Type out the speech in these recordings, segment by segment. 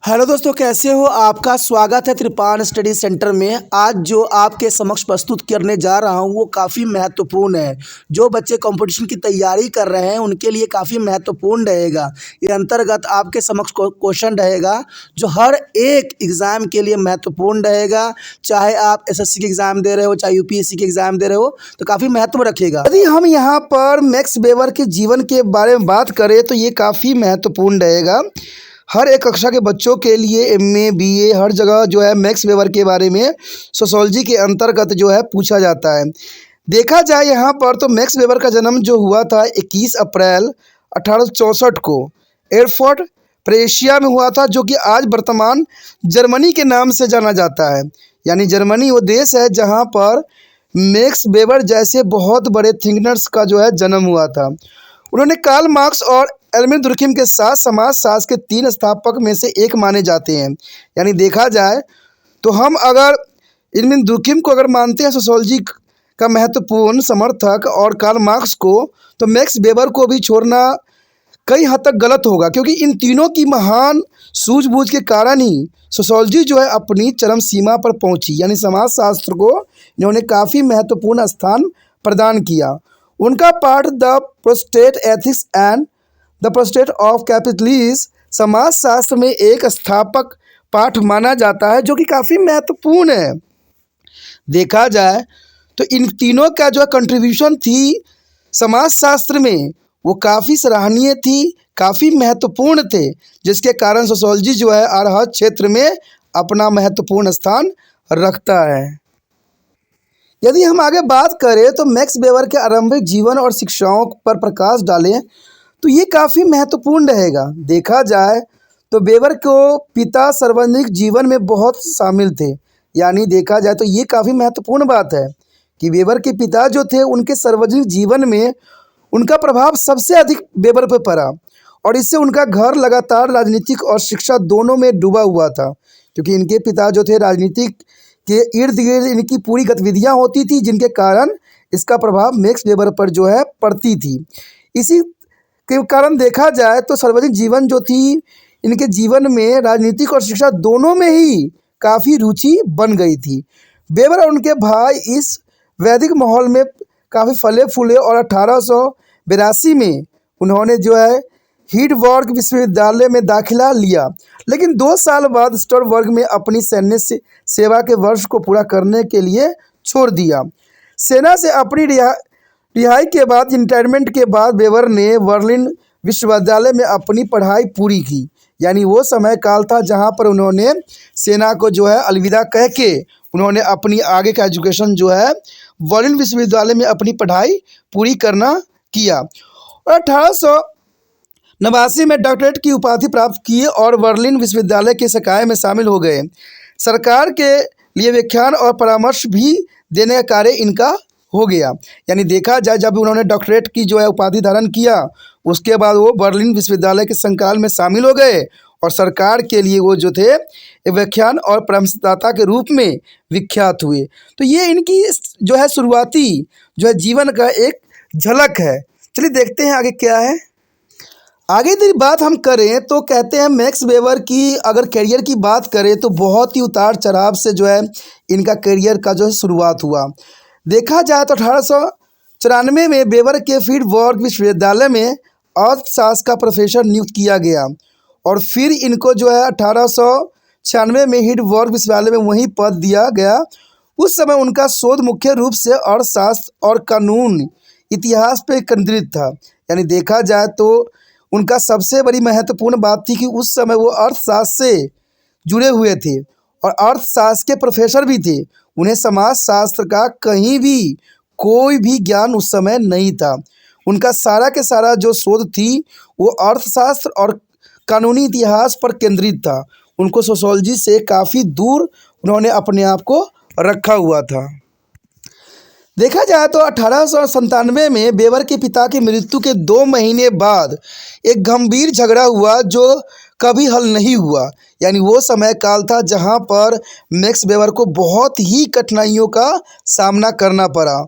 Hello दोस्तों, कैसे हो? आपका स्वागत है त्रिपान स्टडी सेंटर में। आज जो आपके समक्ष प्रस्तुत करने जा रहा हूँ वो काफ़ी महत्वपूर्ण है। जो बच्चे कंपटीशन की तैयारी कर रहे हैं उनके लिए काफ़ी महत्वपूर्ण रहेगा। ये अंतर्गत आपके समक्ष क्वेश्चन रहेगा जो हर एक एग्ज़ाम के लिए महत्वपूर्ण रहेगा। चाहे आप एसएससी के एग्ज़ाम दे रहे हो, चाहे यूपीएससी के एग्ज़ाम दे रहे हो, तो काफ़ी महत्व रखेगा। यदि हम यहाँ पर मैक्स वेबर के जीवन के बारे में बात करें तो ये काफ़ी महत्वपूर्ण रहेगा। हर एक कक्षा के बच्चों के लिए एमए बीए हर जगह जो है मैक्स वेबर के बारे में सोशियोलॉजी के अंतर्गत जो है पूछा जाता है। देखा जाए यहाँ पर तो मैक्स वेबर का जन्म जो हुआ था 21 अप्रैल 1864 को एरफर्ट प्रेशिया में हुआ था, जो कि आज वर्तमान जर्मनी के नाम से जाना जाता है। यानी जर्मनी वो देश है जहाँ पर मैक्स वेबर जैसे बहुत बड़े थिंकर्स का जो है जन्म हुआ था। उन्होंने कार्ल मार्क्स और एल्मिन दुर्खिम के साथ समाजशास्त्र के 3 स्थापक में से एक माने जाते हैं। यानी देखा जाए तो हम अगर एल्मिन दुर्खिम को अगर मानते हैं सोशियोलॉजी का महत्वपूर्ण समर्थक और कार्ल मार्क्स को, तो मैक्स वेबर को भी छोड़ना कई हद तक गलत होगा, क्योंकि इन तीनों की महान सूझबूझ के कारण ही सोशियोलॉजी जो है अपनी चरम सीमा पर पहुंची। यानी समाजशास्त्र को इन्होंने काफ़ी महत्वपूर्ण स्थान प्रदान किया। उनका पाठ the prostate ethics and the prostate of capitalism समाजशास्त्र में एक स्थापक पाठ माना जाता है, जो कि काफ़ी महत्वपूर्ण है। देखा जाए तो इन तीनों का जो कंट्रीब्यूशन थी समाजशास्त्र में वो काफ़ी सराहनीय थी, काफ़ी महत्वपूर्ण थे, जिसके कारण सोशियोलॉजी जो है हर क्षेत्र में अपना महत्वपूर्ण स्थान रखता है। यदि हम आगे बात करें तो मैक्स वेबर के आरंभिक जीवन और शिक्षाओं पर प्रकाश डालें तो ये काफ़ी महत्वपूर्ण रहेगा। देखा जाए तो वेबर को पिता सार्वजनिक जीवन में बहुत शामिल थे। यानी देखा जाए तो ये काफ़ी महत्वपूर्ण बात है कि वेबर के पिता जो थे उनके सार्वजनिक जीवन में उनका प्रभाव सबसे अधिक वेबर पर पड़ा, और इससे उनका घर लगातार राजनीतिक और शिक्षा दोनों में डूबा हुआ था, क्योंकि इनके पिता जो थे राजनीतिक के इर्द गिर्द इनकी पूरी गतिविधियाँ होती थी, जिनके कारण इसका प्रभाव मैक्स वेबर पर जो है पड़ती थी। इसी के कारण देखा जाए तो सार्वजनिक जीवन जो थी इनके जीवन में राजनीतिक और शिक्षा दोनों में ही काफ़ी रुचि बन गई थी। वेबर और उनके भाई इस वैदिक माहौल में काफ़ी फले फूले और 1882 में उन्होंने जो है हिडवर्ग विश्वविद्यालय में दाखिला लिया, लेकिन 2 साल बाद स्टर्बर्ग में अपनी सैन्य सेवा के वर्ष को पूरा करने के लिए छोड़ दिया। सेना से अपनी रिहाई के बाद रिटायरमेंट के बाद वेबर ने बर्लिन विश्वविद्यालय में अपनी पढ़ाई पूरी की। यानी वो समय काल था जहां पर उन्होंने सेना को जो है अलविदा कह के उन्होंने अपनी आगे का एजुकेशन जो है बर्लिन विश्वविद्यालय में अपनी पढ़ाई पूरी करना किया, और 1889 में डॉक्टरेट की उपाधि प्राप्त की और बर्लिन विश्वविद्यालय के संकाय में शामिल हो गए। सरकार के लिए व्याख्यान और परामर्श भी देने का कार्य इनका हो गया। यानी देखा जाए जब उन्होंने डॉक्टरेट की जो है उपाधि धारण किया, उसके बाद वो बर्लिन विश्वविद्यालय के संकाय में शामिल हो गए और सरकार के लिए वो जो थे एक व्याख्यान और परामर्शदाता के रूप में विख्यात हुए। तो ये इनकी जो है शुरुआती जो है जीवन का एक झलक है। चलिए देखते हैं आगे क्या है। आगे यदि बात हम करें तो कहते हैं मैक्स वेबर की अगर करियर की बात करें तो बहुत ही उतार चढ़ाव से जो है इनका करियर का जो है शुरुआत हुआ। देखा जाए तो 1894 में वेबर के हिडवर्ग विश्वविद्यालय में अर्थशास्त्र का प्रोफेसर नियुक्त किया गया, और फिर इनको जो है 1896 में हिडवर्ग विश्वविद्यालय में वही पद दिया गया। उस समय उनका शोध मुख्य रूप से अर्थशास्त्र और कानून इतिहास पर केंद्रित था। यानी देखा जाए तो उनका सबसे बड़ी महत्वपूर्ण बात थी कि उस समय वो अर्थशास्त्र से जुड़े हुए थे और अर्थशास्त्र के प्रोफेसर भी थे। उन्हें समाजशास्त्र का कहीं भी कोई भी ज्ञान उस समय नहीं था। उनका सारा के सारा जो शोध थी वो अर्थशास्त्र और कानूनी इतिहास पर केंद्रित था। उनको सोशियोलॉजी से काफ़ी दूर उन्होंने अपने आप को रखा हुआ था। देखा जाए तो 1897 में वेबर के पिता की मृत्यु के 2 महीने बाद एक गंभीर झगड़ा हुआ जो कभी हल नहीं हुआ। यानी वो समय काल था जहां पर मैक्स वेबर को बहुत ही कठिनाइयों का सामना करना पड़ा।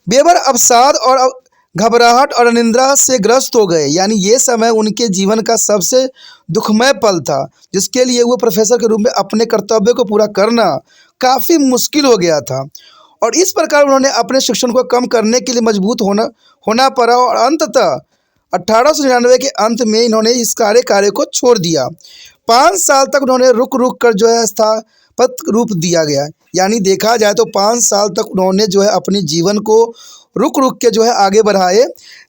वेबर अवसाद और घबराहट और अनिद्रा से ग्रस्त हो गए। यानी ये समय उनके जीवन का सबसे दुखमय पल था, जिसके लिए वो प्रोफेसर के रूप में अपने कर्तव्य को पूरा करना काफ़ी मुश्किल हो गया था। और इस प्रकार उन्होंने अपने शिक्षण को कम करने के लिए मजबूत होना पड़ा और अंततः 1899 के अंत में इन्होंने इस कार्य को छोड़ दिया। 5 साल तक उन्होंने रुक रुक कर जो है स्थापित रूप दिया गया। यानी देखा जाए तो 5 साल तक उन्होंने जो है अपने जीवन को रुक रुक के जो है आगे बढ़ाए।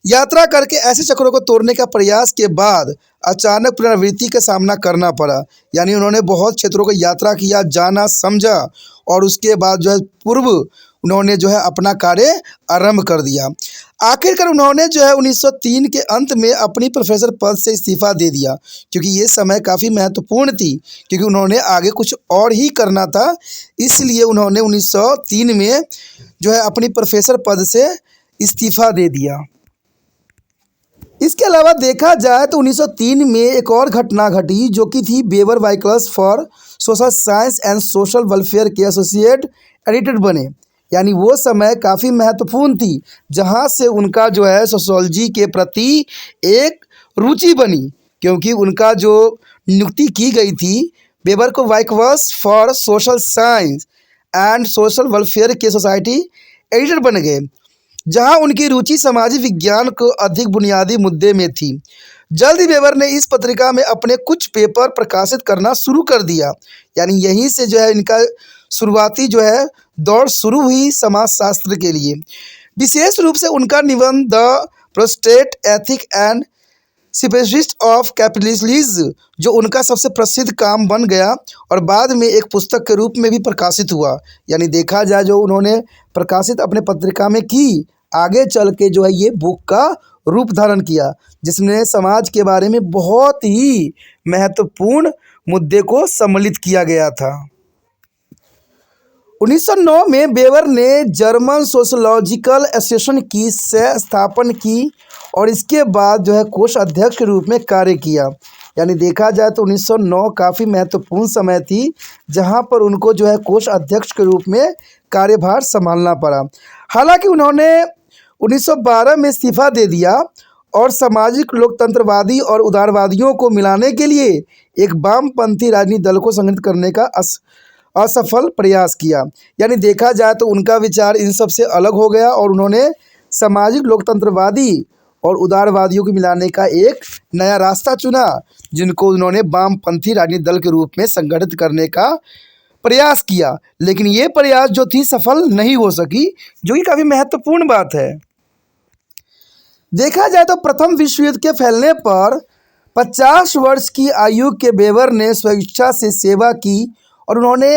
यात्रा करके ऐसे चक्रों को तोड़ने का प्रयास के बाद अचानक पुनरावृत्ति का सामना करना पड़ा। यानी उन्होंने बहुत क्षेत्रों को यात्रा किया, जाना समझा और उसके बाद जो है पूर्व उन्होंने जो है अपना कार्य आरंभ कर दिया। आखिरकार उन्होंने जो है 1903 के अंत में अपनी प्रोफेसर पद से इस्तीफा दे दिया, क्योंकि ये समय काफ़ी महत्वपूर्ण थी, क्योंकि उन्होंने आगे कुछ और ही करना था। इसलिए उन्होंने 1903 में जो है अपनी प्रोफेसर पद से इस्तीफा दे दिया। इसके अलावा देखा जाए तो 1903 में एक और घटना घटी, जो कि थी weber वाइकल्स for social science and social welfare के एसोसिएट एडिटर बने। यानी वो समय काफ़ी महत्वपूर्ण थी, जहाँ से उनका जो है सोशोलॉजी के प्रति एक रुचि बनी, क्योंकि उनका जो नियुक्ति की गई थी, वेबर को वाइकल्स for social science and social welfare के सोसाइटी एडिटर बन गए, जहां उनकी रुचि सामाजिक विज्ञान को अधिक बुनियादी मुद्दे में थी। जल्द ही वेबर ने इस पत्रिका में अपने कुछ पेपर प्रकाशित करना शुरू कर दिया। यानी यहीं से जो है इनका शुरुआती जो है दौड़ शुरू हुई समाजशास्त्र के लिए। विशेष रूप से उनका निबंध the Protestant ethic and spirit of capitalism, जो उनका सबसे प्रसिद्ध काम बन गया और बाद में एक पुस्तक के रूप में भी प्रकाशित हुआ। यानी देखा जाए जो उन्होंने प्रकाशित अपने पत्रिका में की, आगे चल के जो है ये बुक का रूप धारण किया, जिसमें समाज के बारे में बहुत ही महत्वपूर्ण मुद्दे को सम्मिलित किया गया था। 1909 में वेबर ने जर्मन सोशोलॉजिकल एसोसिएशन की सह स्थापना की और इसके बाद जो है कोष अध्यक्ष के रूप में कार्य किया। यानी देखा जाए तो 1909 काफ़ी महत्वपूर्ण समय थी, जहां पर उनको जो है कोष अध्यक्ष के रूप में कार्यभार संभालना पड़ा। हालांकि उन्होंने 1912 में इस्तीफा दे दिया और सामाजिक लोकतंत्रवादी और उदारवादियों को मिलाने के लिए एक वामपंथी राजनीतिक दल को संगठित करने का असफल प्रयास किया। यानी देखा जाए तो उनका विचार इन सब से अलग हो गया और उन्होंने सामाजिक लोकतंत्रवादी और उदारवादियों को मिलाने का एक नया रास्ता चुना, जिनको उन्होंने वामपंथी राजनीतिक दल के रूप में संगठित करने का प्रयास किया। लेकिन ये प्रयास जो थी सफल नहीं हो सकी, जो कि काफ़ी महत्वपूर्ण बात है। देखा जाए तो प्रथम विश्व युद्ध के फैलने पर 50 वर्ष की आयु के वेबर ने स्वेच्छा से सेवा की और उन्होंने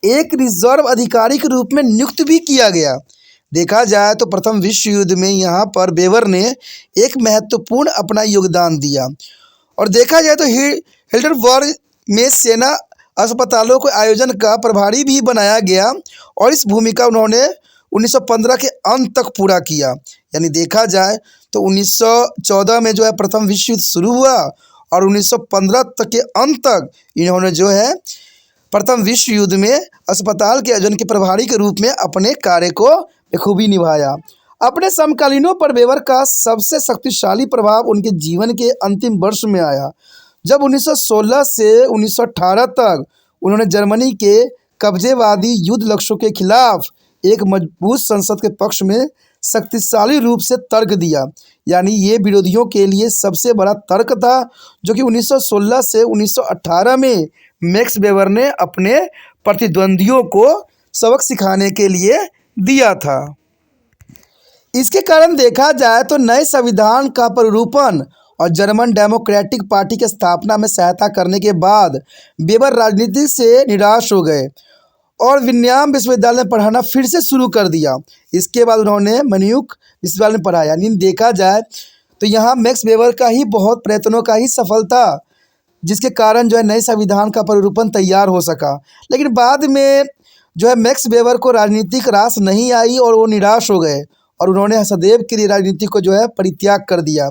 एक रिजर्व अधिकारी के रूप में नियुक्त भी किया गया। देखा जाए तो प्रथम विश्व युद्ध में यहाँ पर वेबर ने एक महत्वपूर्ण अपना योगदान दिया। और देखा जाए तो हिल्डनबर्ग में सेना अस्पतालों के आयोजन का प्रभारी भी बनाया गया और इस भूमिका उन्होंने 1915 के अंत तक पूरा किया। यानी देखा जाए तो 1914 में जो है प्रथम विश्व युद्ध शुरू हुआ और 1915 तक के अंत तक इन्होंने जो है प्रथम विश्व युद्ध में अस्पताल के आयोजन के प्रभारी के रूप में अपने कार्य को बखूबी निभाया। अपने समकालीनों पर वेबर का सबसे शक्तिशाली प्रभाव उनके जीवन के अंतिम वर्ष में आया, जब 1916 से 1918 तक उन्होंने जर्मनी के कब्जेवादी युद्ध लक्ष्यों के खिलाफ एक मजबूत संसद के पक्ष में शक्तिशाली रूप से तर्क दिया। यानी ये विरोधियों के लिए सबसे बड़ा तर्क था, जो कि 1916 से 1918 में मैक्स वेबर ने अपने प्रतिद्वंदियों को सबक सिखाने के लिए दिया था। इसके कारण देखा जाए तो नए संविधान का प्रारूपण और जर्मन डेमोक्रेटिक पार्टी की स्थापना में सहायता करने के बाद वेबर राजनीति से निराश हो गए और विन्याम विश्वविद्यालय में पढ़ाना फिर से शुरू कर दिया। इसके बाद उन्होंने म्यूनिख विश्वविद्यालय में पढ़ाया। यानी देखा जाए तो यहाँ मैक्स वेबर का ही बहुत प्रयत्नों का ही सफलता, जिसके कारण जो है नए संविधान का प्रारूपण तैयार हो सका। लेकिन बाद में जो है मैक्स वेबर को राजनीतिक रास नहीं आई और वो निराश हो गए और उन्होंने सदैव के लिए राजनीति को जो है परित्याग कर दिया।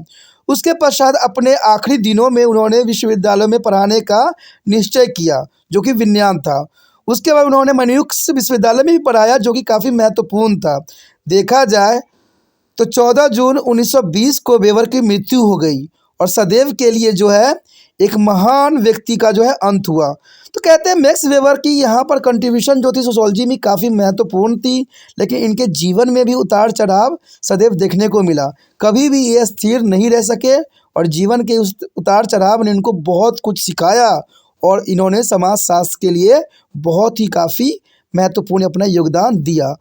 उसके पश्चात अपने आखिरी दिनों में उन्होंने विश्वविद्यालय में पढ़ाने का निश्चय किया, जो कि विन्याम था। उसके बाद उन्होंने म्यूनिख विश्वविद्यालय में भी पढ़ाया, जो कि काफ़ी महत्वपूर्ण था। देखा जाए तो 14 जून 1920 को वेबर की मृत्यु हो गई और सदैव के लिए जो है एक महान व्यक्ति का जो है अंत हुआ। तो कहते हैं मैक्स वेबर की यहाँ पर कंट्रीब्यूशन जो थी सोशोलॉजी में काफ़ी महत्वपूर्ण थी, लेकिन इनके जीवन में भी उतार चढ़ाव सदैव देखने को मिला। कभी भी ये स्थिर नहीं रह सके और जीवन के उस उतार चढ़ाव ने इनको बहुत कुछ सिखाया और इन्होंने समाज शास्त्र के लिए बहुत ही काफ़ी महत्वपूर्ण अपना योगदान दिया।